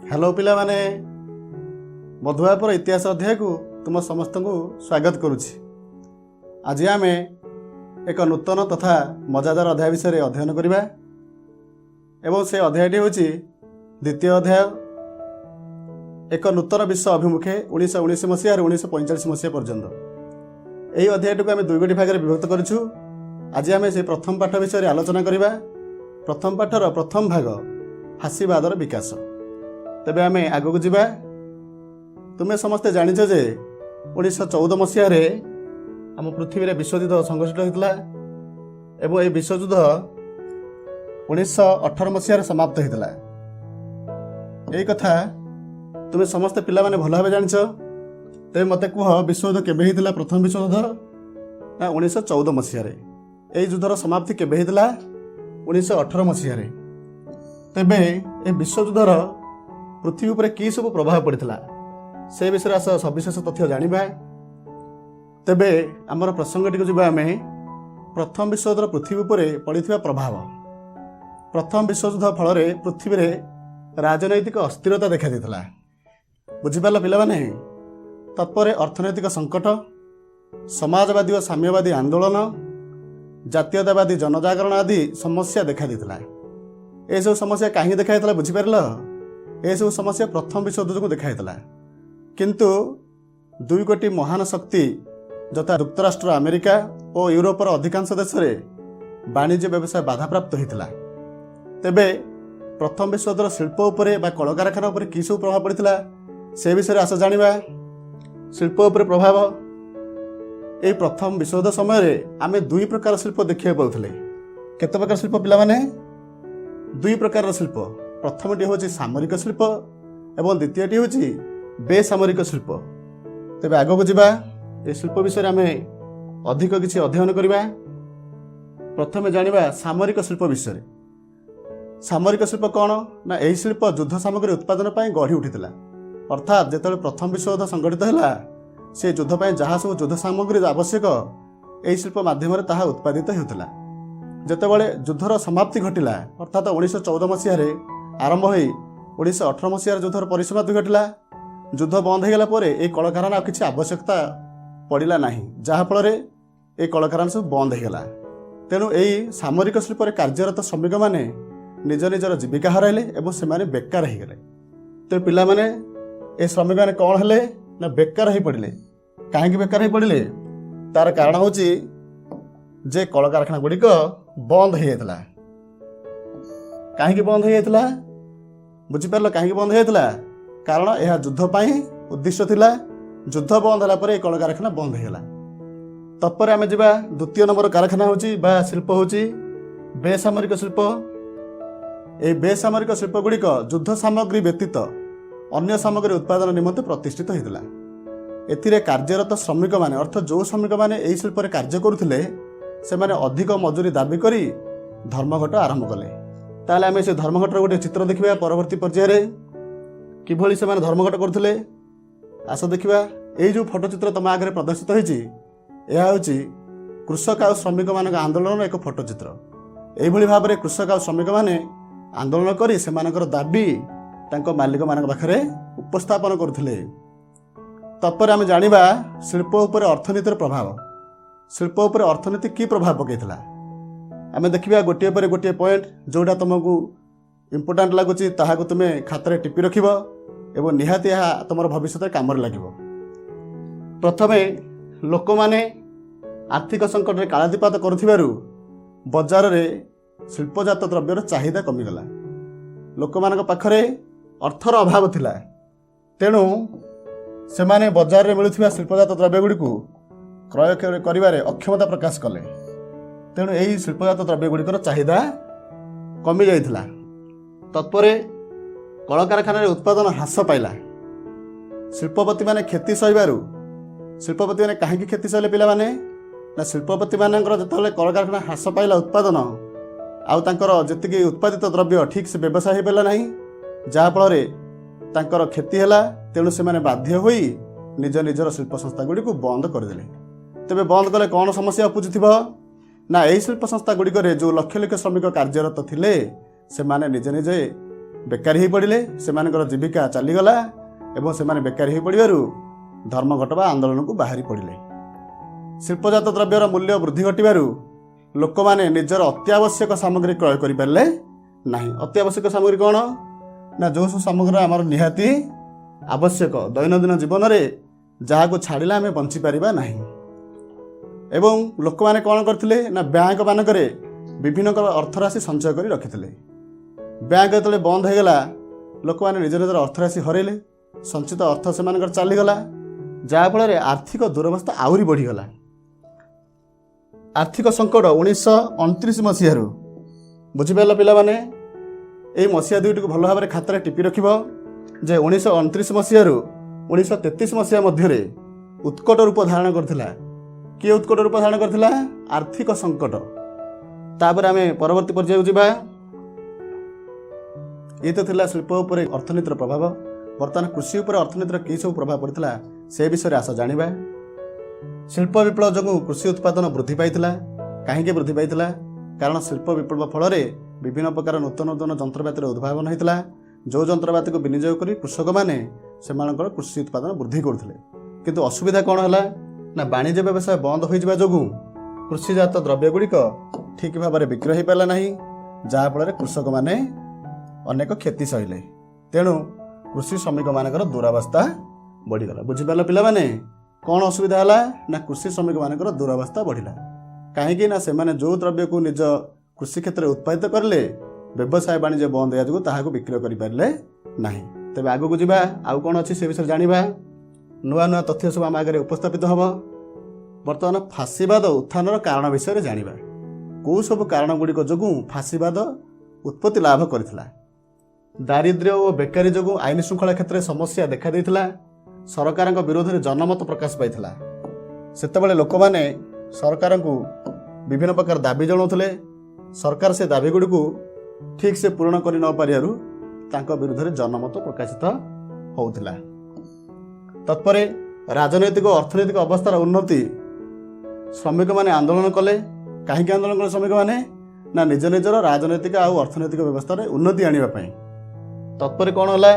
Hello पिला माने मधुबापर इतिहास अध्याय को तुम समस्त को स्वागत करुछि। आज आम एक नूतन तथा मजादार अध्याय विषय अध्ययन करवा एवं से अध्यायटी हूँ द्वितीय अध्याय एक नूतन विश्व अभिमुखे 1919 मसीह 1945 मसीह पर्यंत। यही अध्याय को आम दुई गोटी भाग में विभक्त करूँ। आज आम से प्रथम पाठ विषय आलोचना करवा। प्रथम पाठर प्रथम भाग फासीवादर विकास। तेबे आम आग को जावा। तुम्हें समस्ते जानिछ जे 1914 मसीह आम पृथ्वी में विश्वयुद्ध संघटित होता एवं यह विश्वयुद्ध 1918 मसीह समाप्त होता। यही कथा तुम्हें समस्ते पिला माने भल भाव जानिछ। तेबे मते कह विश्वयुद्ध केबे होता? प्रथम विश्वयुद्ध ना 1914 मसीह। यही युद्धर समाप्ति केबे होता? 1918 मसीह। तेबे ए विश्वयुद्धर पृथ्वी पर कि सब प्रभाव पड़ता से विषय आस सविशेष तथ्य जानिबा। तेबे आमर प्रसंगटी को जीवा आम प्रथम विश्वयुद्ध पृथ्वी पर पड़ता प्रभाव। प्रथम विश्वयुद्ध फल पृथ्वी में राजनैतिक अस्थिरता देखा देता। बुझिपार पिला माने? तत्पर अर्थनैतिक संकट, समाजवादी और साम्यवादी आंदोलन, जातीयतावादी जनजागरण आदि समस्या देखा देता। यह सब समस्या कहीं देखा बुझिपार? यह सब समस्या प्रथम विश्वयुद्ध को देखा। किंतु दुई गोटी महान शक्ति यथा युक्तराष्ट्र अमेरिका और यूरोपर अधिकांश देश में वाणिज्य व्यवसाय बाधाप्राप्त होता। तेबे प्रथम विश्वयुद्धर शिल्प उपरे बा कलकारखाना उपरे कि सब प्रभाव पड़ता से विषय आस जानिबा। शिल्प उपरे प्रभाव ए प्रथम विश्वयुद्ध समय आम दुई प्रकार शिल्प देखा पाउथिले। केते प्रकार शिल्प पिला माने? दुई प्रकार शिल्प। प्रथमटी हूँ सामरिक शिल्प एवं द्वितीयटी हूँ बेसामरिक शिल्प। तेबे आग को जावा। ए शिल्प विषय आम अधिक किसी अध्ययन करवा। प्रथम जानिबा सामरिक शिल्प विषय। सामरिक शिल्प कौन ना? यही शिल्प युद्ध सामग्री उत्पादन पर गढ़ी उठीला। अर्थात जिते प्रथम विश्वयुद्ध संगठित है से युद्ध पर जहाँ सब युद्ध सामग्री आवश्यक यही शिल्प माध्यम उत्पादित होता। जितेबाला युद्धर समाप्ति घटला अर्थात 1914 मसीह आरंभ हो 1918 मसीह युद्धर परिसमाप्ति घटला। युद्ध बंद हो गला ये कलकारखाना किसी आवश्यकता पड़ा ना, जहाँफल ये कलकारखाना सब बंद हो गला। तेणु यही सामरिक शिल्प कार्यरत श्रमिक मैंने निज निजर जीविका हराइले और से बेकार हो गले। तो पिला माने ये श्रमिक मैंने कौन हेले ना बेकार हो पड़े। कहीं बेकार हो पड़े? तार कारण हूँ जे कलकारखाना गुड़िक बंद हो जाता। कहीं बंद हो जाता? बुझिपार कहीं बंद हो जाता? कारण यह युद्ध पाई उद्देश्य थिला। युद्ध बंद होला ये कलकारखाना बंद होगा। तत्पर आम जा द्वितीय नंबर कारखाना होगा शिल्प हूँ बेसामरिक शिल्प। ये बेसामरिक शिल्प गुड़िक युद्ध सामग्री व्यतीत अन्य सामग्री उत्पादन निमंते प्रतिष्ठित होता। एथिरे कार्यरत श्रमिक माने अर्थ जो श्रमिक माने यही शिल्प कार्य करुथिले से माने अधिक मजूरी दाबी करी धर्मघट आरंभ कले। ताले आम से धर्मघटर गोटे चित्र देखा परवर्ती पर्यायर किभली से माने धर्मघट करथिले। आस देखा यही जो फोटोचित्र तुम आगे प्रदर्शित होती कृषक आ श्रमिक मान आंदोलन एक फोटोचित्र। यही भाव में कृषक आ श्रमिक मैंने आंदोलन कर से दाबी मालिक मान पाखे उपस्थापन करथिले। तत्पर आम जानिबा शिल्प उपर अर्थनीतिर प्रभाव। शिल्प उपर अर्थनीति की प्रभाव पकईला आम देखा गोटे पर गोटे पॉइंट जोड़ा तुमको इम्पोर्टाट लगुच ताकू तुम्हें खातार टिपि रख एवं निहाती तुम भविष्य काम लगे। प्रथमे लोक मैंने आर्थिक संकट में कालातीपात करुथिबारु बजार में शिल्पजात द्रव्यर चाहिदा कमिगला। लोक मान पाखरे अर्थर अभाव थिला। तेणु से माने बजार में मिलुथिबा शिल्पजात द्रव्य गुड़ी क्रय करिबारे अक्षमता प्रकाश कले। तेणु यही शिल्पजात द्रव्य गुड़िकर चाहिदा कमी जाइथिला। तत्परे कलकारखाना उत्पादन ह्रास पाइला। शिल्पपति माने क्षति सहिबारु शिल्पपति माने कहीं क्षति सहिले पिला माने ना शिल्पपति मानकर जिते कलकारखाना ह्रास पाइला उत्पादन आउ तांकर जेतिकी उत्पादित द्रव्य ठीक से व्यवसाय हो पारा नहीं, जहाँफल तांकर क्षति है। तेणु से माने बाध्य होई निज निजर शिल्प संस्था गुड़ी को बंद करदेले। तेबे बंद कले कौन समस्या उपुजुथिबो ना यही शिल्प संस्था गुड़िक जो लक्ष लक्ष श्रमिक कार्यरत थिले से माने निजे निजे ବେକାରୀ ହୋଇ ପଡ଼ିଲେ, ସେମାନଙ୍କର ଜୀବିକା ଚାଲିଗଲା ଏବଂ ସେମାନେ ବେକାରୀ ହୋଇ ପଡ଼ିବାରୁ ଧର୍ମଘଟ ବା ଆନ୍ଦୋଳନକୁ ବାହାରି ପଡ଼ିଲେ। ଶିଳ୍ପଜାତ ଦ୍ରବ୍ୟର ମୂଲ୍ୟ ବୃଦ୍ଧି ଘଟିବାରୁ ଲୋକମାନେ ନିଜର ଅତ୍ୟାବଶ୍ୟକ ସାମଗ୍ରୀ କ୍ରୟ କରିପାରିଲେ ନାହିଁ। ଅତ୍ୟାବଶ୍ୟକ ସାମଗ୍ରୀ କ'ଣ ନା ଯେଉଁ ସବୁ ସାମଗ୍ରୀ ଆମର ନିହାତି ଆବଶ୍ୟକ ଦୈନନ୍ଦିନ ଜୀବନରେ, ଯାହାକୁ ଛାଡ଼ିଲେ ଆମେ ବଞ୍ଚିପାରିବା ନାହିଁ। ଏବଂ ଲୋକମାନେ କ'ଣ କରିଥିଲେ ନା ବ୍ୟାଙ୍କ ମାନଙ୍କରେ ବିଭିନ୍ନ ଅର୍ଥରାଶି ସଞ୍ଚୟ କରି ରଖିଥିଲେ। ବ୍ୟାଙ୍କ ଯେତେବେଳେ ବନ୍ଦ ହୋଇଗଲା, ଲୋକମାନେ ନିଜ ନିଜର ଅର୍ଥରାଶି ହରାଇଲେ, ସଞ୍ଚିତ ଅର୍ଥ ସେମାନଙ୍କର ଚାଲିଗଲା, ଯାହାଫଳରେ ଆର୍ଥିକ ଦୁରବସ୍ଥା ଆହୁରି ବଢ଼ିଗଲା। ଆର୍ଥିକ ସଙ୍କଟ 1929 ମସିହାରୁ, ବୁଝିପାରିଲ ପିଲାମାନେ, ଏଇ ମସିହା ଦୁଇଟିକୁ ଭଲ ଭାବରେ ଖାତାରେ ଟିପି ରଖିବ ଯେ 1929 ମସିହାରୁ 1933 ମସିହା ମଧ୍ୟରେ ଉତ୍କଟ ରୂପ ଧାରଣ କରିଥିଲା। କିଏ ଉତ୍କଟ ରୂପ ଧାରଣ କରିଥିଲା? ଆର୍ଥିକ ସଙ୍କଟ। ତାପରେ ଆମେ ପରବର୍ତ୍ତୀ ପର୍ଯ୍ୟାୟକୁ ଯିବା। ଇଏ ତ ଥିଲା ଶିଳ୍ପ ଉପରେ ଅର୍ଥନୀତିର ପ୍ରଭାବ। ବର୍ତ୍ତମାନ କୃଷି ଉପରେ ଅର୍ଥନୀତିର କି ସବୁ ପ୍ରଭାବ ପଡ଼ିଥିଲା ସେ ବିଷୟରେ ଆସ ଜାଣିବା। ଶିଳ୍ପ ବିପ୍ଳବ ଯୋଗୁଁ କୃଷି ଉତ୍ପାଦନ ବୃଦ୍ଧି ପାଇଥିଲା। କାହିଁକି ବୃଦ୍ଧି ପାଇଥିଲା? କାରଣ ଶିଳ୍ପ ବିପ୍ଳବ ଫଳରେ ବିଭିନ୍ନ ପ୍ରକାର ନୂତନ ନୂତନ ଯନ୍ତ୍ରପାତିର ଉଦ୍ଭାବନ ହୋଇଥିଲା, ଯେଉଁ ଯନ୍ତ୍ରପାତିକୁ ବିନିଯୋଗ କରି କୃଷକମାନେ ସେମାନଙ୍କର କୃଷି ଉତ୍ପାଦନ ବୃଦ୍ଧି କରୁଥିଲେ। କିନ୍ତୁ ଅସୁବିଧା କ'ଣ ହେଲା ନା ବାଣିଜ୍ୟ ବ୍ୟବସାୟ ବନ୍ଦ ହୋଇଯିବା ଯୋଗୁଁ କୃଷିଜାତ ଦ୍ରବ୍ୟଗୁଡ଼ିକ ଠିକ୍ ଭାବରେ ବିକ୍ରୟ ହୋଇପାରିଲା ନାହିଁ, ଯାହାଫଳରେ କୃଷକମାନେ ଅନେକ କ୍ଷତି ସହିଲେ। ତେଣୁ କୃଷି ଶ୍ରମିକମାନଙ୍କର ଦୁରାବସ୍ଥା ବଢ଼ିଗଲା। ବୁଝିପାରିଲ ପିଲାମାନେ, କ'ଣ ଅସୁବିଧା ହେଲା ନା କୃଷି ଶ୍ରମିକମାନଙ୍କର ଦୁରାବସ୍ଥା ବଢ଼ିଲା। କାହିଁକି ନା ସେମାନେ ଯେଉଁ ଦ୍ରବ୍ୟକୁ ନିଜ କୃଷି କ୍ଷେତ୍ରରେ ଉତ୍ପାଦିତ କରିଲେ, ବ୍ୟବସାୟ ବାଣିଜ୍ୟ ବନ୍ଦ ହେବା ଯୋଗୁଁ ତାହାକୁ ବିକ୍ରୟ କରିପାରିଲେ ନାହିଁ। ତେବେ ଆଗକୁ ଯିବା, ଆଉ କ'ଣ ଅଛି ସେ ବିଷୟରେ ଜାଣିବା। ନୂଆ ନୂଆ ତଥ୍ୟ ସବୁ ଆମ ଆଗରେ ଉପସ୍ଥାପିତ ହେବ। ବର୍ତ୍ତମାନ ଫାଶୀବାଦ ଉତ୍ଥାନର କାରଣ ବିଷୟରେ ଜାଣିବା। କେଉଁ ସବୁ କାରଣ ଗୁଡ଼ିକ ଯୋଗୁଁ ଫାଶୀବାଦ ଉତ୍ପତ୍ତି ଲାଭ କରିଥିଲା? ଦାରିଦ୍ର୍ୟ ଓ ବେକାରୀ ଯୋଗୁଁ ଆଇନ ଶୃଙ୍ଖଳା କ୍ଷେତ୍ରରେ ସମସ୍ୟା ଦେଖାଦେଇଥିଲା। ସରକାରଙ୍କ ବିରୋଧରେ ଜନମତ ପ୍ରକାଶ ପାଇଥିଲା। ସେତେବେଳେ ଲୋକମାନେ ସରକାରଙ୍କୁ ବିଭିନ୍ନ ପ୍ରକାର ଦାବି ଜଣାଉଥିଲେ। ସରକାର ସେ ଦାବିଗୁଡ଼ିକୁ ଠିକ୍ ସେ ପୂରଣ କରି ନ ପାରିବାରୁ ତାଙ୍କ ବିରୁଦ୍ଧରେ ଜନମତ ପ୍ରକାଶିତ ହେଉଥିଲା। ତତ୍ପରେ ରାଜନୈତିକ ଓ ଅର୍ଥନୈତିକ ଅବସ୍ଥାର ଉନ୍ନତି, ଶ୍ରମିକମାନେ ଆନ୍ଦୋଳନ କଲେ। କାହିଁକି ଆନ୍ଦୋଳନ କଲେ ଶ୍ରମିକମାନେ? ନା ନିଜ ନିଜର ରାଜନୈତିକ ଆଉ ଅର୍ଥନୈତିକ ବ୍ୟବସ୍ଥାରେ ଉନ୍ନତି ଆଣିବା ପାଇଁ। ତତ୍ପରେ କ'ଣ ହେଲା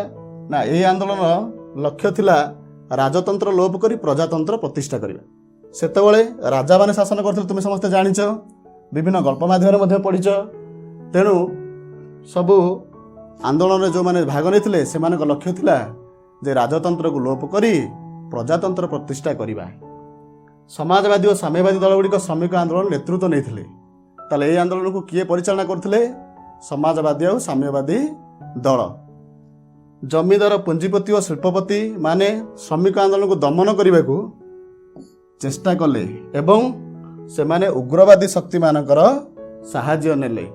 ନା ଏହି ଆନ୍ଦୋଳନ ଲକ୍ଷ୍ୟ ଥିଲା ରାଜତନ୍ତ୍ର ଲୋପ କରି ପ୍ରଜାତନ୍ତ୍ର ପ୍ରତିଷ୍ଠା କରିବା। ସେତେବେଳେ ରାଜାମାନେ ଶାସନ କରୁଥିଲେ, ତୁମେ ସମସ୍ତେ ଜାଣିଛ, ବିଭିନ୍ନ ଗଳ୍ପ ମାଧ୍ୟମରେ ମଧ୍ୟ ପଢ଼ିଛ। ତେଣୁ ସବୁ ଆନ୍ଦୋଳନରେ ଯେଉଁମାନେ ଭାଗ ନେଇଥିଲେ ସେମାନଙ୍କ ଲକ୍ଷ୍ୟ ଥିଲା ଯେ ରାଜତନ୍ତ୍ରକୁ ଲୋପ କରି ପ୍ରଜାତନ୍ତ୍ର ପ୍ରତିଷ୍ଠା କରିବା। ସମାଜବାଦୀ ଓ ସାମ୍ୟବାଦୀ ଦଳଗୁଡ଼ିକ ଶ୍ରମିକ ଆନ୍ଦୋଳନ ନେତୃତ୍ୱ ନେଇଥିଲେ। ତାହେଲେ ଏହି ଆନ୍ଦୋଳନକୁ କିଏ ପରିଚାଳନା କରୁଥିଲେ? ସମାଜବାଦୀ ଆଉ ସାମ୍ୟବାଦୀ ଦଳ। ଜମିଦାର, ପୁଞ୍ଜିପତି ଓ ଶିଳ୍ପପତି ମାନେ ଶ୍ରମିକ ଆନ୍ଦୋଳନକୁ ଦମନ କରିବାକୁ ଚେଷ୍ଟା କଲେ ଏବଂ ସେମାନେ ଉଗ୍ରବାଦୀ ଶକ୍ତିମାନଙ୍କର ସାହାଯ୍ୟ ନେଲେ।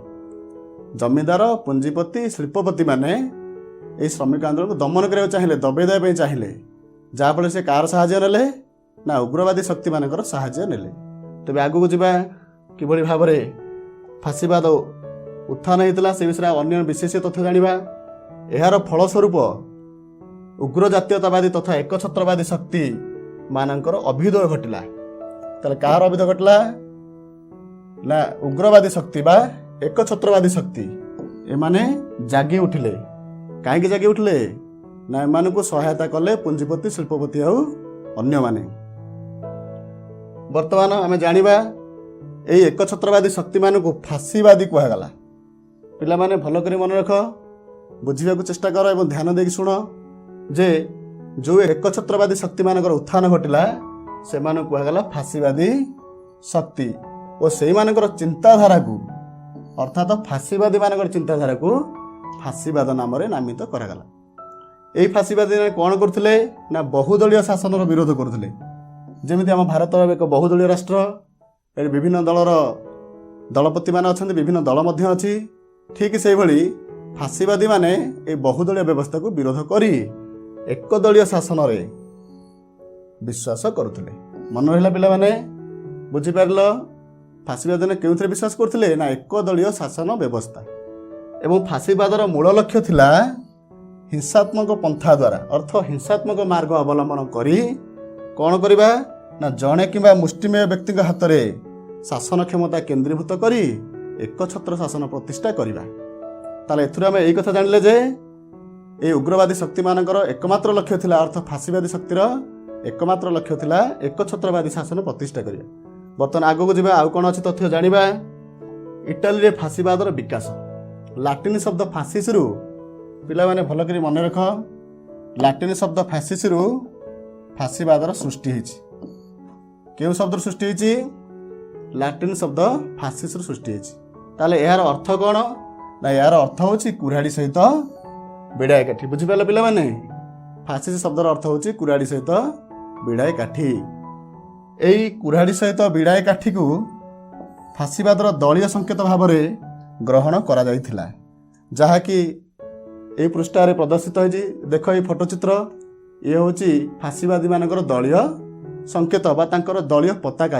ଜମିଦାର, ପୁଞ୍ଜିପତି, ଶିଳ୍ପପତି ମାନେ ଏହି ଶ୍ରମିକ ଆନ୍ଦୋଳନକୁ ଦମନ କରିବାକୁ ଚାହିଁଲେ, ଦବେଇ ଦେବା ପାଇଁ ଚାହିଁଲେ। ଯାହାଫଳରେ ସେ କାହାର ସାହାଯ୍ୟ ନେଲେ? ନା ଉଗ୍ରବାଦୀ ଶକ୍ତିମାନଙ୍କର ସାହାଯ୍ୟ ନେଲେ। ତେବେ ଆଗକୁ ଯିବା, କିଭଳି ଭାବରେ ଫାଶୀବାଦ ଉତ୍ଥାନ ହୋଇଥିଲା ସେ ବିଷୟରେ ଅନ୍ୟ ବିଶେଷ ତଥ୍ୟ ଜାଣିବା। ଏହାର ଫଳସ୍ୱରୂପ ଉଗ୍ର ଜାତୀୟତାବାଦୀ ତଥା ଏକଛତ୍ରବାଦୀ ଶକ୍ତି ମାନଙ୍କର ଅଭ୍ୟୁଦୟ ଘଟିଲା। ତାହେଲେ କାହାର ଅଭ୍ୟୁଦୟ ଘଟିଲା? ନା ଉଗ୍ରବାଦୀ ଶକ୍ତି ବା ଏକଛତ୍ରବାଦୀ ଶକ୍ତି ଏମାନେ ଜାଗି ଉଠିଲେ। କାହିଁକି ଜାଗି ଉଠିଲେ? ନା ଏମାନଙ୍କୁ ସହାୟତା କଲେ ପୁଞ୍ଜିପତି, ଶିଳ୍ପପତି ଆଉ ଅନ୍ୟମାନେ। ବର୍ତ୍ତମାନ ଆମେ ଜାଣିବା ଏହି ଏକଛତ୍ରବାଦୀ ଶକ୍ତିମାନଙ୍କୁ ଫାଶୀବାଦୀ କୁହାଗଲା। ପିଲାମାନେ ଭଲ କରି ମନେ ରଖ, ବୁଝିବାକୁ ଚେଷ୍ଟା କର ଏବଂ ଧ୍ୟାନ ଦେଇକି ଶୁଣ ଯେ ଯେଉଁ ଏକଛତ୍ରବାଦୀ ଶକ୍ତିମାନଙ୍କର ଉତ୍ଥାନ ଘଟିଲା ସେମାନଙ୍କୁ କୁହାଗଲା ଫାଶୀବାଦୀ ଶକ୍ତି ଓ ସେଇମାନଙ୍କର ଚିନ୍ତାଧାରାକୁ ଅର୍ଥାତ୍ ଫାଶୀବାଦୀ ମାନଙ୍କର ଚିନ୍ତାଧାରାକୁ ଫାଶୀବାଦ ନାମରେ ନାମିତ କରାଗଲା। ଏହି ଫାଶୀବାଦୀ କ'ଣ କରୁଥିଲେ? ନା ବହୁଦଳୀୟ ଶାସନର ବିରୋଧ କରୁଥିଲେ। ଯେମିତି ଆମ ଭାରତ ଏକ ବହୁଦଳୀୟ ରାଷ୍ଟ୍ର, ଏଠି ବିଭିନ୍ନ ଦଳର ଦଳପତିମାନେ ଅଛନ୍ତି, ବିଭିନ୍ନ ଦଳ ମଧ୍ୟ ଅଛି। ଠିକ୍ ସେଇଭଳି ଫାଶୀବାଦୀମାନେ ଏହି ବହୁଦଳୀୟ ବ୍ୟବସ୍ଥାକୁ ବିରୋଧ କରି ଏକଦଳୀୟ ଶାସନରେ ବିଶ୍ୱାସ କରୁଥିଲେ। ମନେ ରହିଲା ପିଲାମାନେ? ବୁଝିପାରିଲ? ଫାଶୀବାଦୀମାନେ କେଉଁଥିରେ ବିଶ୍ୱାସ କରୁଥିଲେ? ନା ଏକଦଳୀୟ ଶାସନ ବ୍ୟବସ୍ଥା। ଏବଂ ଫାଶୀବାଦର ମୂଳ ଲକ୍ଷ୍ୟ ଥିଲା ହିଂସାତ୍ମକ ପନ୍ଥା ଦ୍ୱାରା ଅର୍ଥ ହିଂସାତ୍ମକ ମାର୍ଗ ଅବଲମ୍ବନ କରି କ'ଣ କରିବା? ନା ଜଣେ କିମ୍ବା ମୁଷ୍ଟିମେୟ ବ୍ୟକ୍ତିଙ୍କ ହାତରେ ଶାସନ କ୍ଷମତା କେନ୍ଦ୍ରୀଭୂତ କରି ଏକଛତ୍ର ଶାସନ ପ୍ରତିଷ୍ଠା କରିବା। ତାହେଲେ ଏଥିରୁ ଆମେ ଏଇ କଥା ଜାଣିଲେ ଯେ এই ଉଗ୍ରବାଦୀ ଶକ୍ତିମାନଙ୍କର ଏକମାତ୍ର ଲକ୍ଷ୍ୟ ଥିଲା, ଅର୍ଥ ଫାସିବାଦୀ ଶକ୍ତିର ଏକମାତ୍ର ଲକ୍ଷ୍ୟ ଥିଲା ଏକଛତ୍ରବାଦୀ ଶାସନ ପ୍ରତିଷ୍ଠା କରିବା। ବର୍ତ୍ତମାନ ଆଗକୁ ଯିବା, ଆଉ କ'ଣ ଅଛି ତଥ୍ୟ ଜାଣିବା। ଇଟାଲୀରେ ଫାସିବାଦର ବିକାଶ। ଲାଟିନ ଶବ୍ଦ ଫାସିସରୁ, ପିଲାମାନେ ଭଲ କରି ମନେ ରଖ, ଲାଟିନ ଶବ୍ଦ ଫାସିସରୁ ଫାସିବାଦର ସୃଷ୍ଟି ହେଇଛି। କେଉଁ ଶବ୍ଦରୁ ସୃଷ୍ଟି ହେଇଛି? ଲାଟିନ ଶବ୍ଦ ଫାସିସରୁ ସୃଷ୍ଟି ହେଇଛି। ତାହେଲେ ଏହାର ଅର୍ଥ କ'ଣ? ନା ଏହାର ଅର୍ଥ ହେଉଛି କୁରାଢ଼ୀ ସହିତ ବିଡ଼ାଏ କାଠି। ବୁଝିପାରିଲ ପିଲାମାନେ? ଫାସିସ ଶବ୍ଦର ଅର୍ଥ ହେଉଛି କୁରାଢ଼ୀ ସହିତ ବିଡ଼ାଏ କାଠି। ଏଇ କୁରାଢ଼ୀ ସହିତ ବିଡ଼ାଏ କାଠିକୁ ଫାସିବାଦର ଦଳୀୟ ସଂକେତ ଭାବରେ ଗ୍ରହଣ କରାଯାଇଥିଲା, ଯାହାକି ଏହି ପୃଷ୍ଠାରେ ପ୍ରଦର୍ଶିତ ହୋଇଛି। ଦେଖ ଏଇ ଫଟୋ ଚିତ୍ର, ଇଏ ହେଉଛି ଫାସିବାଦୀମାନଙ୍କର ଦଳୀୟ ସଂକେତ ବା ତାଙ୍କର ଦଳୀୟ ପତାକା।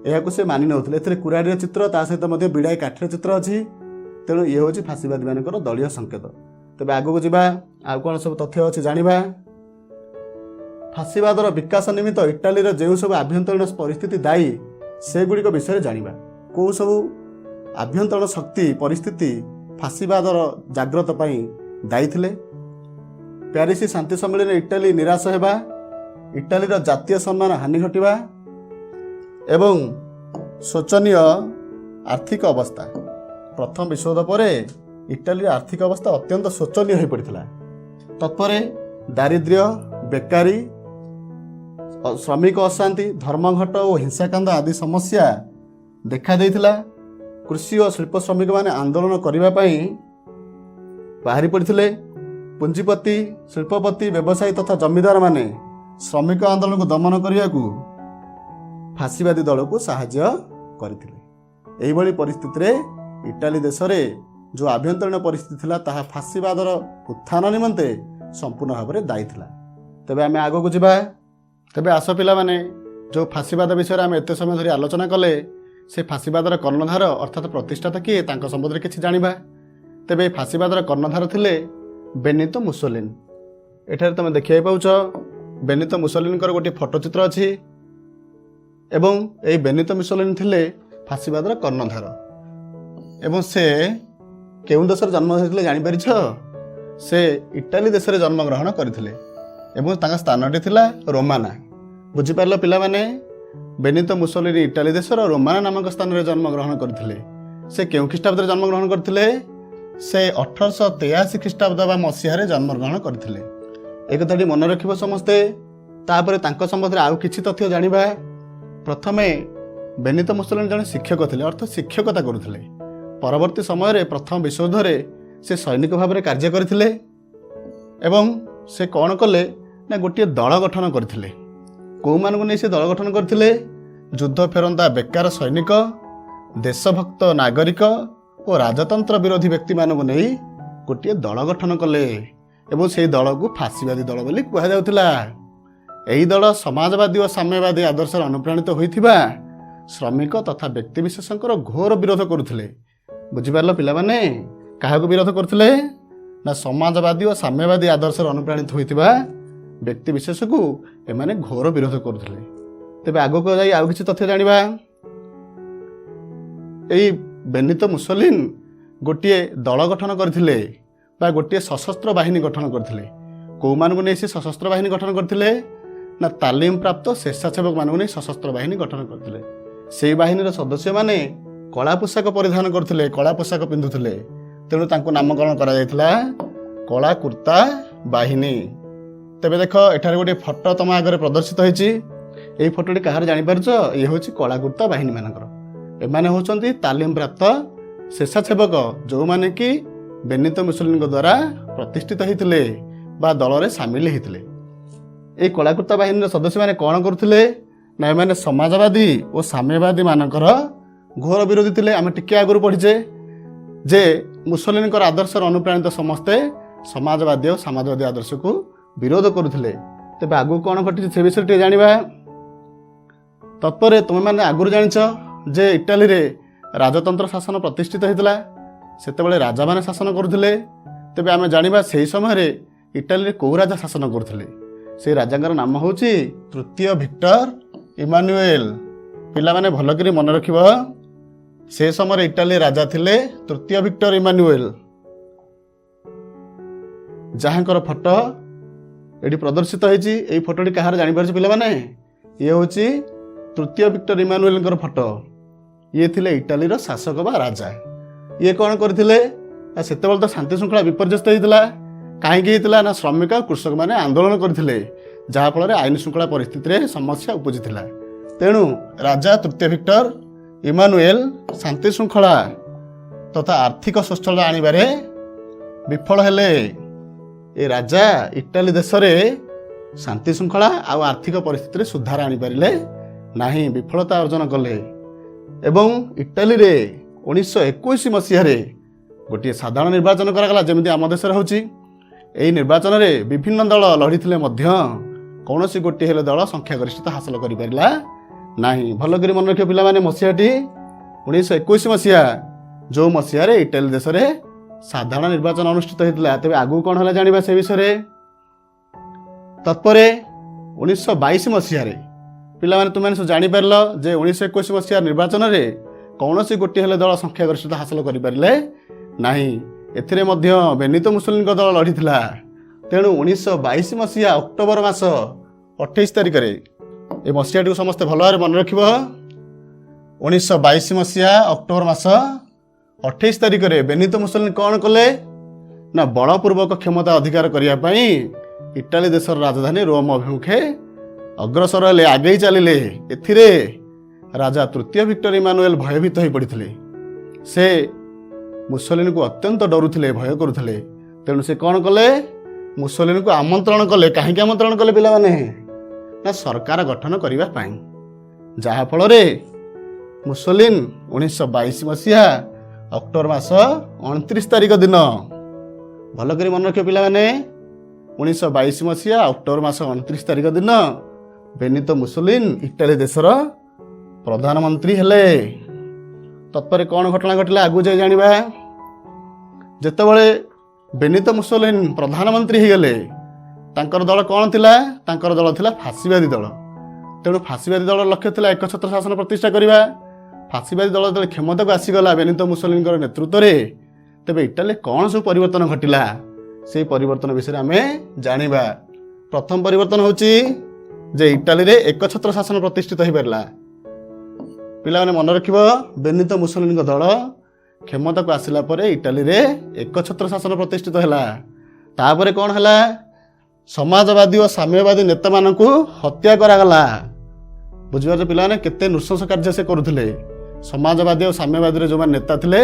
ଏହାକୁ ସେ ମାନି ନେଉଥିଲେ। ଏଥିରେ କୁରାଢ଼ୀର ଚିତ୍ର, ତା ସହିତ ମଧ୍ୟ ବିଡ଼ାଏ କାଠିର ଚିତ୍ର ଅଛି। ତେଣୁ ଇଏ ହେଉଛି ଫାସିବାଦୀମାନଙ୍କର ଦଳୀୟ ସଂକେତ। ତେବେ ଆଗକୁ ଯିବା, ଆଉ କ'ଣ ସବୁ ତଥ୍ୟ ଅଛି ଜାଣିବା। ଫାସିବାଦର ବିକାଶ ନିମିତ୍ତ ଇଟାଲୀର ଯେଉଁ ସବୁ ଆଭ୍ୟନ୍ତରୀଣ ପରିସ୍ଥିତି ଦାୟୀ, ସେଗୁଡ଼ିକ ବିଷୟରେ ଜାଣିବା। କେଉଁ ସବୁ ଆଭ୍ୟନ୍ତରୀଣ ଶକ୍ତି ପରିସ୍ଥିତି ଫାସିବାଦର ଜାଗ୍ରତ ପାଇଁ ଦାୟୀ ଥିଲେ? ପ୍ୟାରିସ ଶାନ୍ତି ସମ୍ମିଳନୀରେ ଇଟାଲୀ ନିରାଶ ହେବା, ଇଟାଲୀର ଜାତୀୟ ସମ୍ମାନ ହାନି ଘଟିବା ଏବଂ ଶୋଚନୀୟ ଆର୍ଥିକ ଅବସ୍ଥା। ପ୍ରଥମ ବିଶ୍ୱଯୁଦ୍ଧ ପରେ ଇଟାଲୀର ଆର୍ଥିକ ଅବସ୍ଥା ଅତ୍ୟନ୍ତ ଶୋଚନୀୟ ହୋଇପଡ଼ିଥିଲା। ତତ୍ପରେ ଦାରିଦ୍ର୍ୟ, ବେକାରୀ, ଶ୍ରମିକ ଅଶାନ୍ତି, ଧର୍ମଘଟ ଓ ହିଂସାକାଣ୍ଡ ଆଦି ସମସ୍ୟା ଦେଖା ଦେଇଥିଲା। କୃଷି ଓ ଶିଳ୍ପ ଶ୍ରମିକମାନେ ଆନ୍ଦୋଳନ କରିବା ପାଇଁ ବାହାରି ପଡ଼ିଥିଲେ। ପୁଞ୍ଜିପତି, ଶିଳ୍ପପତି, ବ୍ୟବସାୟୀ ତଥା ଜମିଦାରମାନେ ଶ୍ରମିକ ଆନ୍ଦୋଳନକୁ ଦମନ କରିବାକୁ ଫାସିବାଦୀ ଦଳକୁ ସାହାଯ୍ୟ କରିଥିଲେ। ଏହିଭଳି ପରିସ୍ଥିତିରେ ଇଟାଲୀ ଦେଶରେ ଯେଉଁ ଆଭ୍ୟନ୍ତରୀଣ ପରିସ୍ଥିତି ଥିଲା, ତାହା ଫାସିବାଦର ଉତ୍ଥାନ ନିମନ୍ତେ ସମ୍ପୂର୍ଣ୍ଣ ଭାବରେ ଦାୟୀ ଥିଲା। ତେବେ ଆମେ ଆଗକୁ ଯିବା। ତେବେ ଆସ ପିଲାମାନେ, ଯେଉଁ ଫାସିବାଦ ବିଷୟରେ ଆମେ ଏତେ ସମୟ ଧରି ଆଲୋଚନା କଲେ, ସେ ଫାସିବାଦର କର୍ଣ୍ଣଧାର ଅର୍ଥାତ୍ ପ୍ରତିଷ୍ଠାତା କିଏ, ତାଙ୍କ ସମ୍ବନ୍ଧରେ କିଛି ଜାଣିବା। ତେବେ ଏହି ଫାସିବାଦର କର୍ଣ୍ଣଧାର ଥିଲେ ବେନିତୋ ମୁସୋଲିନି। ଏଠାରେ ତୁମେ ଦେଖିବାକୁ ପାଉଛ ବେନିତୋ ମୁସୋଲିନିଙ୍କର ଗୋଟିଏ ଫଟୋ ଚିତ୍ର ଅଛି ଏବଂ ଏହି ବେନିତୋ ମୁସୋଲିନି ଥିଲେ ଫାସିବାଦର କର୍ଣ୍ଣଧାର। ଏବଂ ସେ କେଉଁ ଦେଶରେ ଜନ୍ମ ହୋଇଥିଲେ ଜାଣିପାରିଛ? ସେ ଇଟାଲୀ ଦେଶରେ ଜନ୍ମଗ୍ରହଣ କରିଥିଲେ ଏବଂ ତାଙ୍କ ସ୍ଥାନଟି ଥିଲା ରୋମାନା। ବୁଝିପାରିଲ ପିଲାମାନେ? ବେନିତୋ ମୁସୋଲିନି ଇଟାଲୀ ଦେଶର ରୋମାନା ନାମକ ସ୍ଥାନରେ ଜନ୍ମଗ୍ରହଣ କରିଥିଲେ। ସେ କେଉଁ ଖ୍ରୀଷ୍ଟାବ୍ଦରେ ଜନ୍ମଗ୍ରହଣ କରିଥିଲେ? ସେ 1883 ଖ୍ରୀଷ୍ଟାବ୍ଦ ବା ମସିହାରେ ଜନ୍ମଗ୍ରହଣ କରିଥିଲେ। ଏ କଥାଟି ମନେ ରଖିବ ସମସ୍ତେ। ତାପରେ ତାଙ୍କ ସମ୍ବନ୍ଧରେ ଆଉ କିଛି ତଥ୍ୟ ଜାଣିବା। ପ୍ରଥମେ ବେନିତୋ ମୁସୋଲିନି ଜଣେ ଶିକ୍ଷକ ଥିଲେ, ଅର୍ଥ ଶିକ୍ଷକତା କରୁଥିଲେ। ପରବର୍ତ୍ତୀ ସମୟରେ ପ୍ରଥମ ବିଶ୍ୱଯୁଦ୍ଧରେ ସେ ସୈନିକ ଭାବରେ କାର୍ଯ୍ୟ କରିଥିଲେ ଏବଂ ସେ କ'ଣ କଲେ ନା ଗୋଟିଏ ଦଳ ଗଠନ କରିଥିଲେ। କେଉଁମାନଙ୍କୁ ନେଇ ସେ ଦଳ ଗଠନ କରିଥିଲେ? ଯୁଦ୍ଧ ଫେରନ୍ତା ବେକାର ସୈନିକ, ଦେଶଭକ୍ତ ନାଗରିକ ଓ ରାଜତନ୍ତ୍ର ବିରୋଧୀ ବ୍ୟକ୍ତିମାନଙ୍କୁ ନେଇ ଗୋଟିଏ ଦଳ ଗଠନ କଲେ ଏବଂ ସେହି ଦଳକୁ ଫାସିବାଦୀ ଦଳ ବୋଲି କୁହାଯାଉଥିଲା। ଏହି ଦଳ ସମାଜବାଦୀ ଓ ସାମ୍ୟବାଦୀ ଆଦର୍ଶରେ ଅନୁପ୍ରାଣିତ ହୋଇଥିବା ଶ୍ରମିକ ତଥା ବ୍ୟକ୍ତିବିଶେଷଙ୍କର ଘୋର ବିରୋଧ କରୁଥିଲେ। ବୁଝିପାରିଲ ପିଲାମାନେ? କାହାକୁ ବିରୋଧ କରୁଥିଲେ? ନା ସମାଜବାଦୀ ଓ ସାମ୍ୟବାଦୀ ଆଦର୍ଶରେ ଅନୁପ୍ରାଣିତ ହୋଇଥିବା ବ୍ୟକ୍ତିବିଶେଷକୁ ଏମାନେ ଘୋର ବିରୋଧ କରୁଥିଲେ। ତେବେ ଆଗକୁ ଯାଇ ଆଉ କିଛି ତଥ୍ୟ ଜାଣିବା। ଏହି ବେନିତୋ ମୁସୋଲିନି ଗୋଟିଏ ଦଳ ଗଠନ କରିଥିଲେ ବା ଗୋଟିଏ ସଶସ୍ତ୍ର ବାହିନୀ ଗଠନ କରିଥିଲେ। କେଉଁମାନଙ୍କୁ ନେଇ ସେ ସଶସ୍ତ୍ର ବାହିନୀ ଗଠନ କରିଥିଲେ? ନା ତାଲିମ ପ୍ରାପ୍ତ ସ୍ୱେଚ୍ଛାସେବକମାନଙ୍କୁ ନେଇ ସଶସ୍ତ୍ର ବାହିନୀ ଗଠନ କରିଥିଲେ। ସେହି ବାହିନୀର ସଦସ୍ୟମାନେ କଳା ପୋଷାକ ପରିଧାନ କରୁଥିଲେ, କଳା ପୋଷାକ ପିନ୍ଧୁଥିଲେ। ତେଣୁ ତାଙ୍କୁ ନାମକରଣ କରାଯାଇଥିଲା କଳା କୁର୍ତ୍ତା ବାହିନୀ। ତେବେ ଦେଖ, ଏଠାରେ ଗୋଟିଏ ଫଟୋ ତମ ଆଗରେ ପ୍ରଦର୍ଶିତ ହୋଇଛି। ଏହି ଫଟୋଟି କାହାର ଜାଣିପାରୁଛ? ଇଏ ହେଉଛି କଳା କୁର୍ତ୍ତା ବାହିନୀ ମାନଙ୍କର। ଏମାନେ ହେଉଛନ୍ତି ତାଲିମ ପ୍ରାପ୍ତ ସ୍ୱେଚ୍ଛାସେବକ, ଯେଉଁମାନେ କି ବେନିତୋ ମୁସୋଲିନିଙ୍କ ଦ୍ୱାରା ପ୍ରତିଷ୍ଠିତ ହୋଇଥିଲେ ବା ଦଳରେ ସାମିଲ ହୋଇଥିଲେ। ଏହି କଳାକୃତା ବାହିନୀର ସଦସ୍ୟମାନେ କ'ଣ କରୁଥିଲେ? ନା ଏମାନେ ସମାଜବାଦୀ ଓ ସାମ୍ୟବାଦୀ ମାନଙ୍କର ଘୋର ବିରୋଧୀ ଥିଲେ। ଆମେ ଟିକେ ଆଗରୁ ପଢ଼ିଛେ ଯେ ମୁସୋଲିନିଙ୍କର ଆଦର୍ଶରେ ଅନୁପ୍ରାଣିତ ସମସ୍ତେ ସମାଜବାଦୀ ଓ ସମାଜବାଦୀ ଆଦର୍ଶକୁ ବିରୋଧ କରୁଥିଲେ। ତେବେ ଆଗକୁ କ'ଣ ଘଟିଛି ସେ ବିଷୟରେ ଟିକେ ଜାଣିବା। ତତ୍ପରେ ତୁମେମାନେ ଆଗରୁ ଜାଣିଛ ଯେ ଇଟାଲୀରେ ରାଜତନ୍ତ୍ର ଶାସନ ପ୍ରତିଷ୍ଠିତ ହୋଇଥିଲା। ସେତେବେଳେ ରାଜାମାନେ ଶାସନ କରୁଥିଲେ। ତେବେ ଆମେ ଜାଣିବା ସେହି ସମୟରେ ଇଟାଲୀରେ କେଉଁ ରାଜା ଶାସନ କରୁଥିଲେ? ସେହି ରାଜାଙ୍କର ନାମ ହେଉଛି ତୃତୀୟ ଭିକ୍ଟର ଇମାନୁଏଲ। ପିଲାମାନେ ଭଲ କରି ମନେ ରଖିବ, ସେ ସମୟରେ ଇଟାଲୀ ରାଜା ଥିଲେ ତୃତୀୟ ଭିକ୍ଟର ଇମାନୁଏଲ, ଯାହାଙ୍କର ଫଟୋ ଏଠି ପ୍ରଦର୍ଶିତ ହେଇଛି। ଏଇ ଫଟୋଟି କାହାର ଜାଣିପାରୁଛି ପିଲାମାନେ? ଇଏ ହେଉଛି ତୃତୀୟ ଭିକ୍ଟର ଇମାନୁଏଲଙ୍କର ଫଟୋ। ଇଏ ଥିଲେ ଇଟାଲୀର ଶାସକ ବା ରାଜା। ଇଏ କ'ଣ କରିଥିଲେ ନା ସେତେବେଳେ ତ ଶାନ୍ତି ଶୃଙ୍ଖଳା ବିପର୍ଯ୍ୟସ୍ତ ହେଇଥିଲା। କାହିଁକି ହେଇଥିଲା ନା ଶ୍ରମିକ ଆଉ କୃଷକମାନେ ଆନ୍ଦୋଳନ କରିଥିଲେ, ଯାହାଫଳରେ ଆଇନ ଶୃଙ୍ଖଳା ପରିସ୍ଥିତିରେ ସମସ୍ୟା ଉପୁଜିଥିଲା। ତେଣୁ ରାଜା ତୃତୀୟ ଭିକ୍ଟର ଇମାନୁଏଲ ଶାନ୍ତି ଶୃଙ୍ଖଳା ତଥା ଆର୍ଥିକ ସ୍ୱଚ୍ଛଳତା ଆଣିବାରେ ବିଫଳ ହେଲେ। ଏ ରାଜା ଇଟାଲୀ ଦେଶରେ ଶାନ୍ତି ଶୃଙ୍ଖଳା ଆଉ ଆର୍ଥିକ ପରିସ୍ଥିତିରେ ସୁଧାର ଆଣିପାରିଲେ ନାହିଁ, ବିଫଳତା ଅର୍ଜନ କଲେ। ଏବଂ ଇଟାଲୀରେ 1921 ମସିହାରେ ଗୋଟିଏ ସାଧାରଣ ନିର୍ବାଚନ କରାଗଲା, ଯେମିତି ଆମ ଦେଶରେ ହେଉଛି। ଏହି ନିର୍ବାଚନରେ ବିଭିନ୍ନ ଦଳ ଲଢ଼ିଥିଲେ ମଧ୍ୟ କୌଣସି ଗୋଟିଏ ହେଲେ ଦଳ ସଂଖ୍ୟାଗରିଷ୍ଠତା ହାସଲ କରିପାରିଲା ନାହିଁ। ଭଲ କରି ମନେ ରଖିବ ପିଲାମାନେ, ମସିହାଟି 1921 ମସିହା, ଯେଉଁ ମସିହାରେ ଇଟାଲୀ ଦେଶରେ ସାଧାରଣ ନିର୍ବାଚନ ଅନୁଷ୍ଠିତ ହୋଇଥିଲା। ତେବେ ଆଗକୁ କ'ଣ ହେଲା ଜାଣିବା ସେ ବିଷୟରେ। ତତ୍ପରେ 1922 ମସିହାରେ ପିଲାମାନେ ତୁମେ ସବୁ ଜାଣିପାରିଲ ଯେ 1921 ମସିହା ନିର୍ବାଚନରେ କୌଣସି ଗୋଟିଏ ହେଲେ ଦଳ ସଂଖ୍ୟାଗରିଷ୍ଠତା ହାସଲ କରିପାରିଲେ ନାହିଁ। ଏଥିରେ ମଧ୍ୟ ବେନିତୋ ମୁସୋଲିନିଙ୍କ ଦଳ ଲଢ଼ିଥିଲା। ତେଣୁ 1922 ମସିହା ଅକ୍ଟୋବର ମାସ 28 ତାରିଖରେ, ଏ ମସିହାଟିକୁ ସମସ୍ତେ ଭଲ ଭାବରେ ମନେ ରଖିବ। 1922 ମସିହା ଅକ୍ଟୋବର ମାସ 28 ତାରିଖରେ ବେନିତୋ ମୁସୋଲିନି କ'ଣ କଲେ ନା ବଳପୂର୍ବକ କ୍ଷମତା ଅଧିକାର କରିବା ପାଇଁ ଇଟାଲୀ ଦେଶର ରାଜଧାନୀ ରୋମ ଅଭିମୁଖେ ଅଗ୍ରସର ହେଲେ, ଆଗେଇ ଚାଲିଲେ। ଏଥିରେ ରାଜା ତୃତୀୟ ଭିକ୍ଟର ଇମାନୁଏଲ ଭୟଭୀତ ହୋଇପଡ଼ିଥିଲେ। ସେ ମୁସୋଲିନିକୁ ଅତ୍ୟନ୍ତ ଡରୁଥିଲେ, ଭୟ କରୁଥିଲେ। ତେଣୁ ସେ କ'ଣ କଲେ? ମୁସୋଲିନିକୁ ଆମନ୍ତ୍ରଣ କଲେ। କାହିଁକି ଆମନ୍ତ୍ରଣ କଲେ ପିଲାମାନେ? ନା ସରକାର ଗଠନ କରିବା ପାଇଁ। ଯାହାଫଳରେ ମୁସୋଲିନି 1922 ମସିହା ଅକ୍ଟୋବର ମାସ 29 ତାରିଖ ଦିନ, ଭଲ କରି ମନେ ରଖିବ ପିଲାମାନେ, 1922 ମସିହା ଅକ୍ଟୋବର ମାସ 29 ତାରିଖ ଦିନ ବେନିତୋ ମୁସୋଲିନି ଇଟାଲୀ ଦେଶର ପ୍ରଧାନମନ୍ତ୍ରୀ ହେଲେ। ତତ୍ପରେ କ'ଣ ଘଟଣା ଘଟିଲା ଆଗକୁ ଯାଇ ଜାଣିବା। ଯେତେବେଳେ ବେନିତୋ ମୁସୋଲିନି ପ୍ରଧାନମନ୍ତ୍ରୀ ହେଇଗଲେ, ତାଙ୍କର ଦଳ କ'ଣ ଥିଲା? ତାଙ୍କର ଦଳ ଥିଲା ଫାସିବାଦୀ ଦଳ। ତେଣୁ ଫାସିବାଦୀ ଦଳର ଲକ୍ଷ୍ୟ ଥିଲା ଏକଛତ୍ର ଶାସନ ପ୍ରତିଷ୍ଠା କରିବା। ଫାସିବାଦୀ ଦଳ ଯେତେବେଳେ କ୍ଷମତାକୁ ଆସିଗଲା ବେନିତୋ ମୁସୋଲିନିଙ୍କର ନେତୃତ୍ୱରେ, ତେବେ ଇଟାଲୀରେ କ'ଣ ସବୁ ପରିବର୍ତ୍ତନ ଘଟିଲା ସେହି ପରିବର୍ତ୍ତନ ବିଷୟରେ ଆମେ ଜାଣିବା। ପ୍ରଥମ ପରିବର୍ତ୍ତନ ହେଉଛି ଯେ ଇଟାଲୀରେ ଏକଛତ୍ର ଶାସନ ପ୍ରତିଷ୍ଠିତ ହୋଇପାରିଲା। ପିଲାମାନେ ମନେ ରଖିବ, ବେନିତୋ ମୁସୋଲିନିଙ୍କ ଦଳ କ୍ଷମତାକୁ ଆସିଲା ପରେ ଇଟାଲୀରେ ଏକଛତ୍ର ଶାସନ ପ୍ରତିଷ୍ଠିତ ହେଲା। ତାପରେ କ'ଣ ହେଲା? ସମାଜବାଦୀ ଓ ସାମ୍ୟବାଦୀ ନେତାମାନଙ୍କୁ ହତ୍ୟା କରାଗଲା। ବୁଝିପାରୁଛ ପିଲାମାନେ, କେତେ ନୃଶଂସ କାର୍ଯ୍ୟ ସେ କରୁଥିଲେ। ସମାଜବାଦୀ ଓ ସାମ୍ୟବାଦୀରେ ଯେଉଁମାନେ ନେତା ଥିଲେ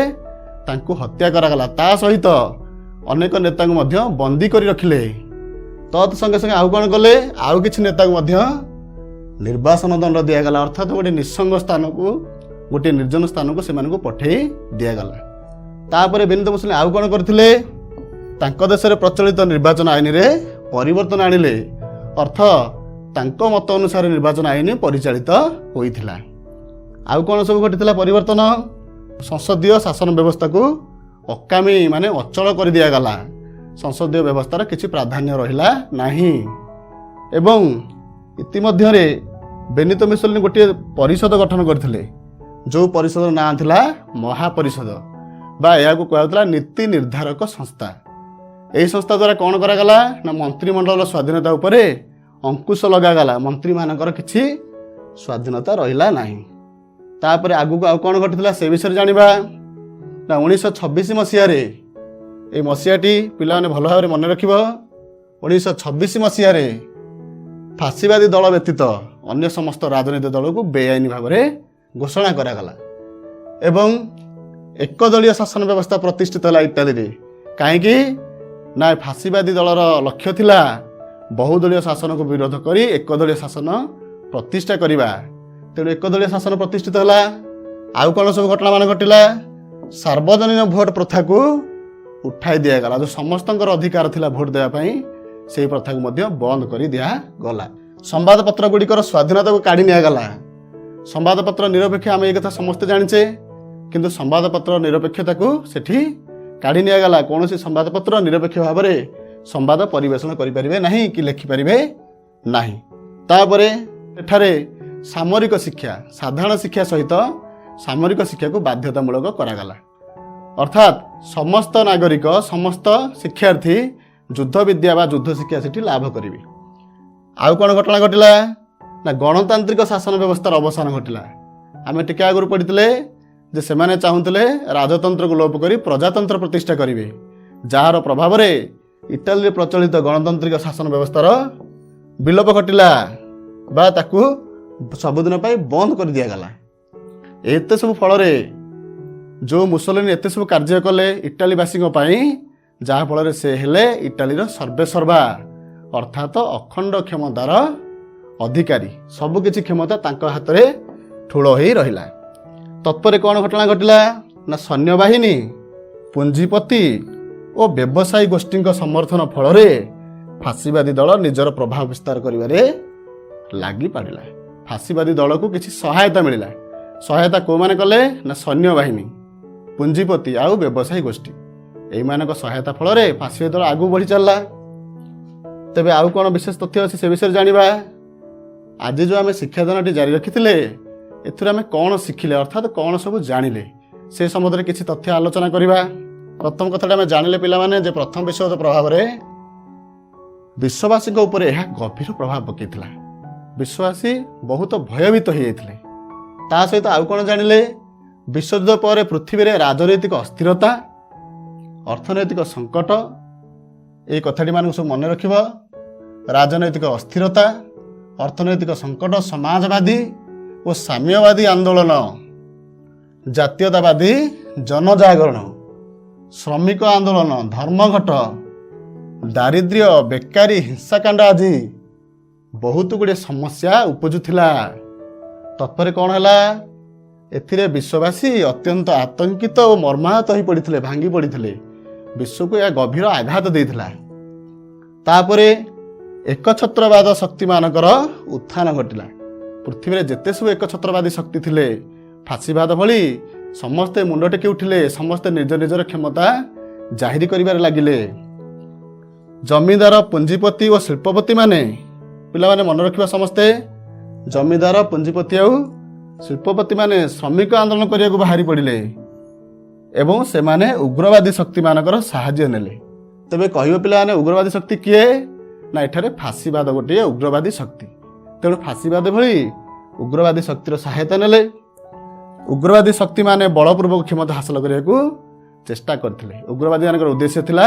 ତାଙ୍କୁ ହତ୍ୟା କରାଗଲା। ତା ସହିତ ଅନେକ ନେତାଙ୍କୁ ମଧ୍ୟ ବନ୍ଦୀ କରି ରଖିଲେ। ତତ୍ ସଙ୍ଗେ ସଙ୍ଗେ ଆଉ କ'ଣ କଲେ? ଆଉ କିଛି ନେତାଙ୍କୁ ମଧ୍ୟ ନିର୍ବାସନ ଦଣ୍ଡ ଦିଆଗଲା। ଅର୍ଥାତ୍ ଗୋଟିଏ ନିଃସଙ୍ଗ ସ୍ଥାନକୁ, ଗୋଟିଏ ନିର୍ଜନ ସ୍ଥାନକୁ ସେମାନଙ୍କୁ ପଠାଇ ଦିଆଗଲା। ତାପରେ ବେନିତୋ ମୁସୋଲିନି ଆଉ କ'ଣ କରିଥିଲେ? ତାଙ୍କ ଦେଶରେ ପ୍ରଚଳିତ ନିର୍ବାଚନ ଆଇନରେ ପରିବର୍ତ୍ତନ ଆଣିଲେ। ଅର୍ଥ ତାଙ୍କ ମତ ଅନୁସାରେ ନିର୍ବାଚନ ଆଇନ ପରିଚାଳିତ ହୋଇଥିଲା। ଆଉ କ'ଣ ସବୁ ଘଟିଥିଲା ପରିବର୍ତ୍ତନ? ସଂସଦୀୟ ଶାସନ ବ୍ୟବସ୍ଥାକୁ ଅକାମୀ ମାନେ ଅଚଳ କରିଦିଆଗଲା। ସଂସଦୀୟ ବ୍ୟବସ୍ଥାର କିଛି ପ୍ରାଧାନ୍ୟ ରହିଲା ନାହିଁ। ଏବଂ ଇତିମଧ୍ୟରେ ବେନିତୋ ମୁସୋଲିନି ଗୋଟିଏ ପରିଷଦ ଗଠନ କରିଥିଲେ, ଯେଉଁ ପରିଷଦର ନାଁ ଥିଲା ମହାପରିଷଦ, ବା ଏହାକୁ କୁହାଯାଉଥିଲା ନୀତି ନିର୍ଦ୍ଧାରକ ସଂସ୍ଥା। ଏହି ସଂସ୍ଥା ଦ୍ୱାରା କ'ଣ କରାଗଲା ନା ମନ୍ତ୍ରିମଣ୍ଡଳର ସ୍ୱାଧୀନତା ଉପରେ ଅଙ୍କୁଶ ଲଗାଗଲା। ମନ୍ତ୍ରୀମାନଙ୍କର କିଛି ସ୍ୱାଧୀନତା ରହିଲା ନାହିଁ। ତାପରେ ଆଗକୁ ଆଉ କ'ଣ ଘଟିଥିଲା ସେ ବିଷୟରେ ଜାଣିବା। ନା 1926 ମସିହାରେ, এই ମସିହାଟି ପିଲାମାନେ ଭଲ ଭାବରେ ମନେ ରଖିବ, 1926 ମସିହାରେ ଫାସିବାଦୀ ଦଳ ବ୍ୟତୀତ ଅନ୍ୟ ସମସ୍ତ ରାଜନୈତିକ ଦଳକୁ ବେଆଇନ ଭାବରେ ଘୋଷଣା କରାଗଲା ଏବଂ ଏକଦଳୀୟ ଶାସନ ବ୍ୟବସ୍ଥା ପ୍ରତିଷ୍ଠିତ ହେଲା ଇଟାଲୀରେ। କାହିଁକି ନା ଫାସିବାଦୀ ଦଳର ଲକ୍ଷ୍ୟ ଥିଲା ବହୁଦଳୀୟ ଶାସନକୁ ବିରୋଧ କରି ଏକଦଳୀୟ ଶାସନ ପ୍ରତିଷ୍ଠା କରିବା। ତେଣୁ ଏକଦଳୀୟ ଶାସନ ପ୍ରତିଷ୍ଠିତ ହେଲା। ଆଉ କ'ଣ ସବୁ ଘଟଣାମାନ ଘଟିଲା? ସାର୍ବଜନୀନ ଭୋଟ ପ୍ରଥାକୁ ଉଠାଇ ଦିଆଗଲା। ଯେଉଁ ସମସ୍ତଙ୍କର ଅଧିକାର ଥିଲା ଭୋଟ ଦେବା ପାଇଁ, ସେହି ପ୍ରଥାକୁ ମଧ୍ୟ ବନ୍ଦ କରି ଦିଆଗଲା। ସମ୍ବାଦପତ୍ର ଗୁଡ଼ିକର ସ୍ୱାଧୀନତାକୁ କାଢ଼ି ନିଆଗଲା। ସମ୍ବାଦପତ୍ର ନିରପେକ୍ଷ, ଆମେ ଏ କଥା ସମସ୍ତେ ଜାଣିଛେ, କିନ୍ତୁ ସମ୍ବାଦପତ୍ର ନିରପେକ୍ଷତାକୁ ସେଠି କାଢ଼ି ନିଆଗଲା। କୌଣସି ସମ୍ବାଦପତ୍ର ନିରପେକ୍ଷ ଭାବରେ ସମ୍ବାଦ ପରିବେଷଣ କରିପାରିବେ ନାହିଁ କି ଲେଖିପାରିବେ ନାହିଁ। ତାପରେ ଏଠାରେ ସାମରିକ ଶିକ୍ଷା, ସାଧାରଣ ଶିକ୍ଷା ସହିତ ସାମରିକ ଶିକ୍ଷାକୁ ବାଧ୍ୟତାମୂଳକ କରାଗଲା। ଅର୍ଥାତ୍ ସମସ୍ତ ନାଗରିକ, ସମସ୍ତ ଶିକ୍ଷାର୍ଥୀ ଯୁଦ୍ଧ ବିଦ୍ୟା ବା ଯୁଦ୍ଧ ଶିକ୍ଷା ସେଠି ଲାଭ କରିବେ। ଆଉ କ'ଣ ଘଟଣା ଘଟିଲା ନା ଗଣତାନ୍ତ୍ରିକ ଶାସନ ବ୍ୟବସ୍ଥାର ଅବସାନ ଘଟିଲା। ଆମେ ଟିକେ ଆଗରୁ ପଢ଼ିଥିଲେ ଯେ ସେମାନେ ଚାହୁଁଥିଲେ ରାଜତନ୍ତ୍ରକୁ ଲୋପ କରି ପ୍ରଜାତନ୍ତ୍ର ପ୍ରତିଷ୍ଠା କରିବେ, ଯାହାର ପ୍ରଭାବରେ ଇଟାଲୀରେ ପ୍ରଚଳିତ ଗଣତାନ୍ତ୍ରିକ ଶାସନ ବ୍ୟବସ୍ଥାର ବିଲୋପ ଘଟିଲା ବା ତାକୁ ସବୁଦିନ ପାଇଁ ବନ୍ଦ କରିଦିଆଗଲା। ଏତେ ସବୁ ଫଳରେ ଯେଉଁ ମୁସୋଲିନି ଏତେ ସବୁ କାର୍ଯ୍ୟ କଲେ ଇଟାଲୀବାସୀଙ୍କ ପାଇଁ, ଯାହାଫଳରେ ସେ ହେଲେ ଇଟାଲୀର ସର୍ବେସର୍ବା ଅର୍ଥାତ୍ ଅଖଣ୍ଡ କ୍ଷମତାର ଅଧିକାରୀ। ସବୁକିଛି କ୍ଷମତା ତାଙ୍କ ହାତରେ ଠୁଳ ହୋଇ ରହିଲା। ତତ୍ପରେ କ'ଣ ଘଟଣା ଘଟିଲା ନା ସୈନ୍ୟବାହିନୀ, ପୁଞ୍ଜିପତି ଓ ବ୍ୟବସାୟୀ ଗୋଷ୍ଠୀଙ୍କ ସମର୍ଥନ ଫଳରେ ଫାଶୀବାଦୀ ଦଳ ନିଜର ପ୍ରଭାବ ବିସ୍ତାର କରିବାରେ ଲାଗିପାରିଲା। ଫାଶୀବାଦୀ ଦଳକୁ କିଛି ସହାୟତା ମିଳିଲା। ସହାୟତା କେଉଁମାନେ କଲେ ନା ସୈନ୍ୟବାହିନୀ, ପୁଞ୍ଜିପତି ଆଉ ବ୍ୟବସାୟୀ ଗୋଷ୍ଠୀ। ଏଇମାନଙ୍କ ସହାୟତା ଫଳରେ ଫାଶୀବାଦୀ ଦଳ ଆଗକୁ ବଢ଼ି ଚାଲିଲା। ତେବେ ଆଉ କ'ଣ ବିଶେଷ ତଥ୍ୟ ଅଛି ସେ ବିଷୟରେ ଜାଣିବା। ଆଜି ଯେଉଁ ଆମେ ଶିକ୍ଷାଦାନଟି ଜାରି ରଖିଥିଲେ, ଏଥିରୁ ଆମେ କ'ଣ ଶିଖିଲେ ଅର୍ଥାତ୍ କ'ଣ ସବୁ ଜାଣିଲେ ସେ ସମ୍ବନ୍ଧରେ କିଛି ତଥ୍ୟ ଆଲୋଚନା କରିବା। ପ୍ରଥମ କଥାଟା ଆମେ ଜାଣିଲେ ପିଲାମାନେ ଯେ ପ୍ରଥମ ବିଶ୍ୱଯୁଦ୍ଧ ପ୍ରଭାବରେ ବିଶ୍ୱବାସୀଙ୍କ ଉପରେ ଏହା ଗଭୀର ପ୍ରଭାବ ପକାଇଥିଲା। ବିଶ୍ୱବାସୀ ବହୁତ ଭୟଭୀତ ହୋଇଯାଇଥିଲେ। ତା ସହିତ ଆଉ କ'ଣ ଜାଣିଲେ, ବିଶ୍ୱଯୁଦ୍ଧ ପରେ ପୃଥିବୀରେ ରାଜନୈତିକ ଅସ୍ଥିରତା, ଅର୍ଥନୈତିକ ସଙ୍କଟ, ଏଇ କଥାଟି ମାନଙ୍କୁ ସବୁ ମନେ ରଖିବ। ରାଜନୈତିକ ଅସ୍ଥିରତା, ଅର୍ଥନୈତିକ ସଙ୍କଟ, ସମାଜବାଦୀ ଓ ସାମ୍ୟବାଦୀ ଆନ୍ଦୋଳନ, ଜାତୀୟତାବାଦୀ ଜନଜାଗରଣ, ଶ୍ରମିକ ଆନ୍ଦୋଳନ, ଧର୍ମଘଟ, ଦାରିଦ୍ର୍ୟ, ବେକାରୀ, ହିଂସାକାଣ୍ଡ ଆଦି ବହୁତ ଗୁଡ଼ିଏ ସମସ୍ୟା ଉପୁଜୁଥିଲା। ତତ୍ପରେ କ'ଣ ହେଲା, ଏଥିରେ ବିଶ୍ୱବାସୀ ଅତ୍ୟନ୍ତ ଆତଙ୍କିତ ଓ ମର୍ମାହତ ହୋଇ ପଡ଼ିଥିଲେ, ଭାଙ୍ଗି ପଡ଼ିଥିଲେ। ବିଶ୍ୱକୁ ଏହା ଗଭୀର ଆଘାତ ଦେଇଥିଲା। ତାପରେ ଏକଛତ୍ରବାଦ ଶକ୍ତିମାନଙ୍କର ଉତ୍ଥାନ ଘଟିଲା। ପୃଥିବୀରେ ଯେତେ ସବୁ ଏକଛତ୍ରବାଦୀ ଶକ୍ତି ଥିଲେ, ଫାଶୀବାଦ ଭଳି ସମସ୍ତେ ମୁଣ୍ଡ ଟେକି ଉଠିଲେ। ସମସ୍ତେ ନିଜ ନିଜର କ୍ଷମତା ଜାହିର କରିବାରେ ଲାଗିଲେ। ଜମିଦାର, ପୁଞ୍ଜିପତି ଓ ଶିଳ୍ପପତିମାନେ, ପିଲାମାନେ ମନେ ରଖିବା ସମସ୍ତେ, ଜମିଦାର, ପୁଞ୍ଜିପତି ଆଉ ଶିଳ୍ପପତିମାନେ ଶ୍ରମିକ ଆନ୍ଦୋଳନ କରିବାକୁ ବାହାରି ପଡ଼ିଲେ ଏବଂ ସେମାନେ ଉଗ୍ରବାଦୀ ଶକ୍ତିମାନଙ୍କର ସାହାଯ୍ୟ ନେଲେ। ତେବେ କହିବ ପିଲାମାନେ ଉଗ୍ରବାଦୀ ଶକ୍ତି କିଏ ନା ଏଠାରେ ଫାଶୀବାଦ ଗୋଟିଏ ଉଗ୍ରବାଦୀ ଶକ୍ତି। ତେଣୁ ଫାଶୀବାଦ ଭଳି ଉଗ୍ରବାଦୀ ଶକ୍ତିର ସହାୟତା ନେଲେ। ଉଗ୍ରବାଦୀ ଶକ୍ତିମାନେ ବଳପୂର୍ବକ କ୍ଷମତା ହାସଲ କରିବାକୁ ଚେଷ୍ଟା କରିଥିଲେ। ଉଗ୍ରବାଦୀମାନଙ୍କର ଉଦ୍ଦେଶ୍ୟ ଥିଲା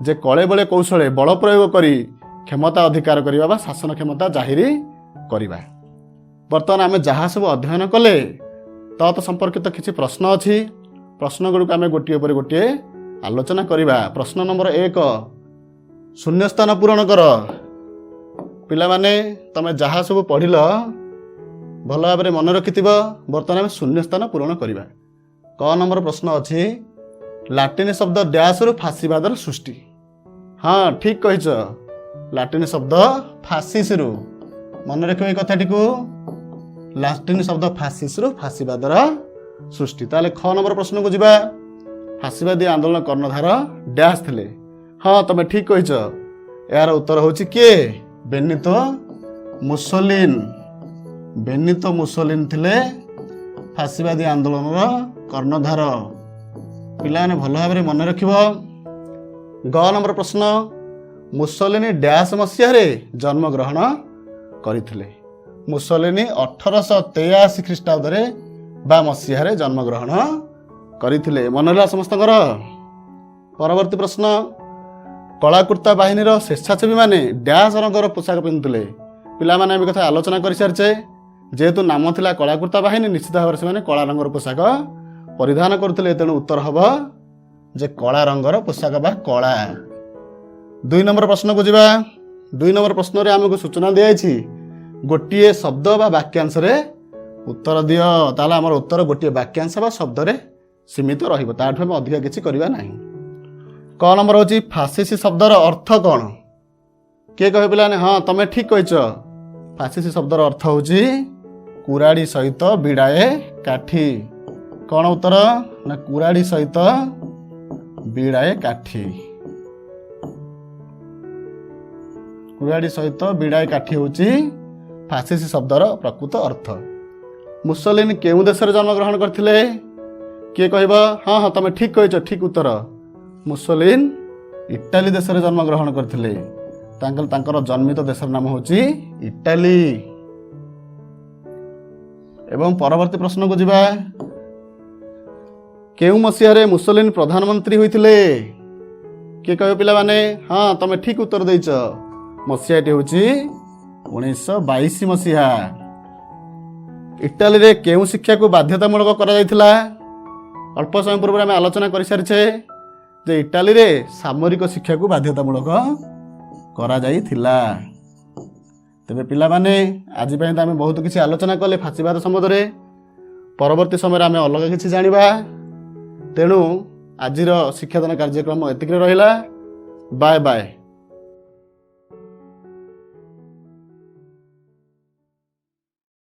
ଯେ କଳେ ବଳେ କୌଶଳେ ବଳ ପ୍ରୟୋଗ କରି କ୍ଷମତା ଅଧିକାର କରିବା ବା ଶାସନ କ୍ଷମତା ଜାହିର କରିବା। ବର୍ତ୍ତମାନ ଆମେ ଯାହା ସବୁ ଅଧ୍ୟୟନ କଲେ ତତ୍ ସମ୍ପର୍କିତ କିଛି ପ୍ରଶ୍ନ ଅଛି। ପ୍ରଶ୍ନଗୁଡ଼ିକୁ ଆମେ ଗୋଟିଏ ପରେ ଗୋଟିଏ ଆଲୋଚନା କରିବା। ପ୍ରଶ୍ନ ନମ୍ବର 1, ଶୂନ୍ୟସ୍ଥାନ ପୂରଣ କର। ପିଲାମାନେ ତମେ ଯାହା ସବୁ ପଢ଼ିଲ ଭଲ ଭାବରେ ମନେ ରଖିଥିବ। ବର୍ତ୍ତମାନ ଆମେ ଶୂନ୍ୟସ୍ଥାନ ପୂରଣ କରିବା। କ ନମ୍ବର ପ୍ରଶ୍ନ ଅଛି, ଲାଟିନ ଶବ୍ଦ ଡ୍ୟାସରୁ ଫାଶୀବାଦର ସୃଷ୍ଟି। ହଁ ଠିକ୍ କହିଛ, ଲାଟିନ ଶବ୍ଦ ଫାସିସରୁ। ମନେ ରଖିବ এই କଥାଟିକୁ, ଲାଟିନ ଶବ୍ଦ ଫାସିସରୁ ଫାଶୀବାଦର ସୃଷ୍ଟି। ତାହେଲେ ଖ ନମ୍ବର ପ୍ରଶ୍ନକୁ ଯିବା। ଫାଶୀବାଦୀ ଆନ୍ଦୋଳନ କର୍ଣ୍ଣଧାର ଡ୍ୟାସ୍ ଥିଲେ। ହଁ ତମେ ଠିକ୍ କହିଛ। ଏହାର ଉତ୍ତର ହେଉଛି କିଏ? ବେନିତୋ ମୁସୋଲିନ୍। ବେନିତୋ ମୁସୋଲିନ୍ ଥିଲେ ଫାଶୀବାଦୀ ଆନ୍ଦୋଳନର କର୍ଣ୍ଣଧାର। ପିଲାମାନେ ଭଲ ଭାବରେ ମନେ ରଖିବ। ଗ ନମ୍ବର ପ୍ରଶ୍ନ, ମୁସୋଲିନି ଡ୍ୟାସ୍ ମସିହାରେ ଜନ୍ମଗ୍ରହଣ କରିଥିଲେ। ମୁସୋଲିନି 1883 ଖ୍ରୀଷ୍ଟାବ୍ଦରେ ବା ମସିହାରେ ଜନ୍ମଗ୍ରହଣ କରିଥିଲେ। ମନେ ରହିଲା ସମସ୍ତଙ୍କର? ପରବର୍ତ୍ତୀ ପ୍ରଶ୍ନ, କଳାକୃତା ବାହିନୀର ସ୍ୱେଚ୍ଛାସେବୀମାନେ ଡ୍ୟାସ୍ ରଙ୍ଗର ପୋଷାକ ପିନ୍ଧୁଥିଲେ। ପିଲାମାନେ ଆମେ କଥା ଆଲୋଚନା କରିସାରିଛେ। ଯେହେତୁ ନାମ ଥିଲା କଳାକୃତା ବାହିନୀ, ନିଶ୍ଚିତ ଭାବରେ ସେମାନେ କଳା ରଙ୍ଗର ପୋଷାକ ପରିଧାନ କରୁଥିଲେ। ତେଣୁ ଉତ୍ତର ହେବ ଯେ କଳା ରଙ୍ଗର ପୋଷାକ ବା କଳା। 2 ନମ୍ବର ପ୍ରଶ୍ନକୁ ଯିବା। 2 ନମ୍ବର ପ୍ରଶ୍ନରେ ଆମକୁ ସୂଚନା ଦିଆଯାଇଛି ଗୋଟିଏ ଶବ୍ଦ ବା ବାକ୍ୟାଂଶରେ ଉତ୍ତର ଦିଅ। ତାହେଲେ ଆମର ଉତ୍ତର ଗୋଟିଏ ବାକ୍ୟାଂଶ ବା ଶବ୍ଦରେ ସୀମିତ ରହିବ, ତାଠୁ ଆମେ ଅଧିକା କିଛି କରିବା ନାହିଁ। କ ନମ୍ବର ହେଉଛି ଫାସିସି ଶବ୍ଦର ଅର୍ଥ କ'ଣ? କିଏ କହିବ ପିଲାମାନେ? ହଁ ତମେ ଠିକ୍ କହିଛ। ଫାସିସି ଶବ୍ଦର ଅର୍ଥ ହେଉଛି କୁରାଡ଼ି ସହିତ ବିଡ଼ାଏ କାଠି। କ'ଣ ଉତ୍ତର? ନା କୁରାଡ଼ି ସହିତ ବିଡ଼ାଏ କାଠି। କୁରାଡ଼ି ସହିତ ବିଡ଼ାଏ କାଠି ହେଉଛି ଫାସିସି ଶବ୍ଦର ପ୍ରକୃତ ଅର୍ଥ। ମୁସୋଲିନି କେଉଁ ଦେଶରେ ଜନ୍ମଗ୍ରହଣ କରିଥିଲେ? କିଏ କହିବ? ହଁ ତମେ ଠିକ୍ କହିଛ, ଠିକ୍ ଉତ୍ତର। ମୁସୋଲିନ୍ ଇଟାଲୀ ଦେଶରେ ଜନ୍ମଗ୍ରହଣ କରିଥିଲେ। ତାଙ୍କର ଜନ୍ମିତ ଦେଶର ନାମ ହେଉଛି ଇଟାଲୀ। ଏବଂ ପରବର୍ତ୍ତୀ ପ୍ରଶ୍ନକୁ ଯିବା। କେଉଁ ମସିହାରେ ମୁସୋଲିନି ପ୍ରଧାନମନ୍ତ୍ରୀ ହୋଇଥିଲେ? କିଏ କହିବ ପିଲାମାନେ? ହଁ, ତମେ ଠିକ ଉତ୍ତର ଦେଇଛ। ମସିହାଟି ହେଉଛି 1922 ମସିହା। ଇଟାଲୀରେ କେଉଁ ଶିକ୍ଷାକୁ ବାଧ୍ୟତାମୂଳକ କରାଯାଇଥିଲା? ଅଳ୍ପ ସମୟ ପୂର୍ବରୁ ଆମେ ଆଲୋଚନା କରିସାରିଛେ ଯେ ଇଟାଲୀରେ ସାମରିକ ଶିକ୍ଷାକୁ ବାଧ୍ୟତାମୂଳକ କରାଯାଇଥିଲା। ତେବେ ପିଲାମାନେ ଆଜି ପାଇଁ ତ ଆମେ ବହୁତ କିଛି ଆଲୋଚନା କଲେ ଫାଶୀବାଦ ସମ୍ବନ୍ଧରେ। ପରବର୍ତ୍ତୀ ସମୟରେ ଆମେ ଅଲଗା କିଛି ଜାଣିବା। ତେଣୁ ଆଜିର ଶିକ୍ଷାଦାନ କାର୍ଯ୍ୟକ୍ରମ ଏତିକିରେ ରହିଲା। Bye bye.